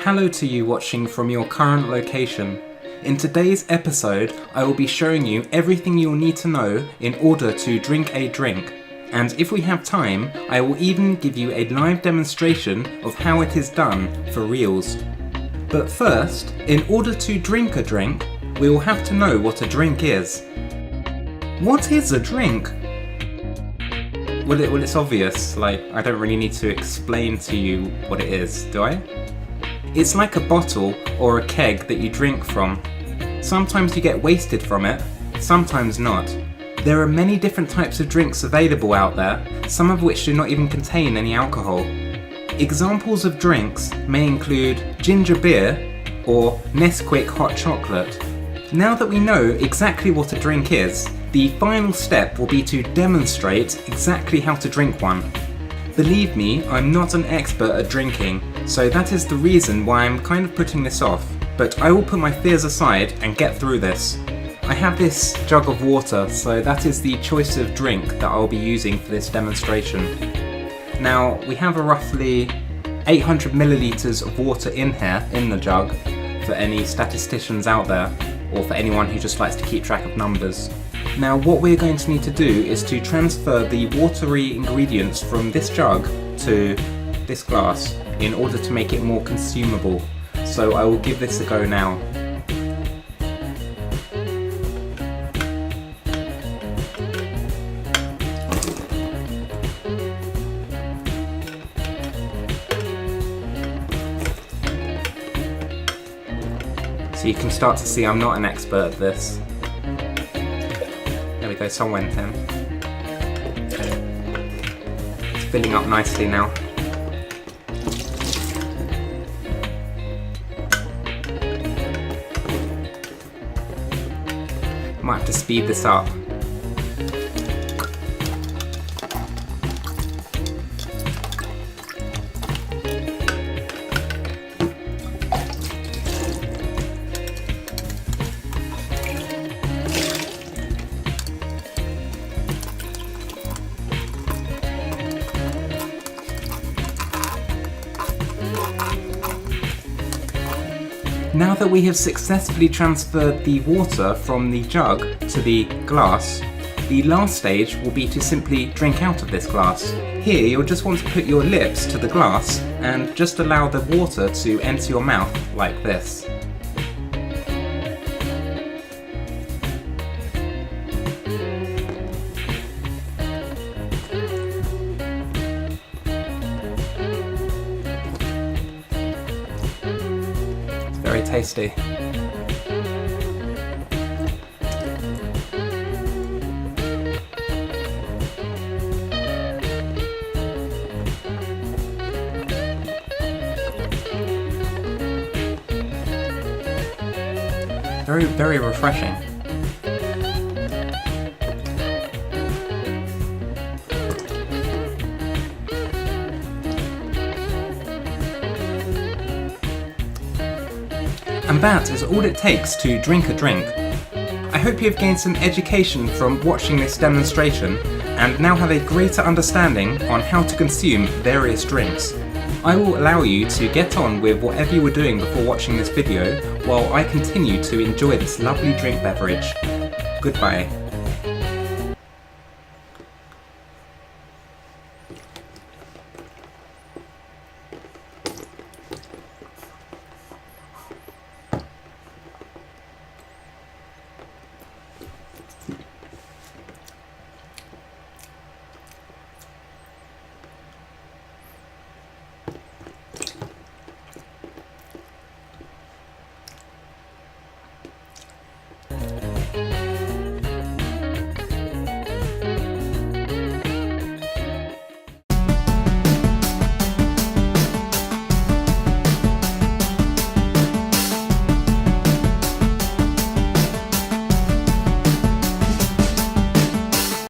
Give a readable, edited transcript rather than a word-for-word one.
Hello to you watching from your current location. In today's episode, I will be showing you everything you'll need to know in order to drink a drink. And if we have time, I will even give you a live demonstration of how it is done for reals. But first, in order to drink a drink, we will have to know what a drink is. What is a drink? Well, it's obvious, I don't really need to explain to you what it is, do I? It's like a bottle or a keg that you drink from. Sometimes you get wasted from it, sometimes not. There are many different types of drinks available out there, some of which do not even contain any alcohol. Examples of drinks may include ginger beer or Nesquik hot chocolate. Now that we know exactly what a drink is, the final step will be to demonstrate exactly how to drink one. Believe me, I'm not an expert at drinking, so that is the reason why I'm kind of putting this off, but I will put my fears aside and get through this. I have this jug of water, so that is the choice of drink that I'll be using for this demonstration. Now, we have a roughly 800 milliliters of water in here, in the jug, for any statisticians out there, or for anyone who just likes to keep track of numbers. Now what we're going to need to do is to transfer the watery ingredients from this jug to this glass in order to make it more consumable. So I will give this a go now. So you can start to see I'm not an expert at this. There we go, some went in. It's filling up nicely now. Might have to speed this up. Now that we have successfully transferred the water from the jug to the glass, the last stage will be to simply drink out of this glass. Here you'll just want to put your lips to the glass and just allow the water to enter your mouth like this. Very tasty. Very refreshing. And that is all it takes to drink a drink. I hope you have gained some education from watching this demonstration and now have a greater understanding on how to consume various drinks. I will allow you to get on with whatever you were doing before watching this video while I continue to enjoy this lovely drink beverage. Goodbye.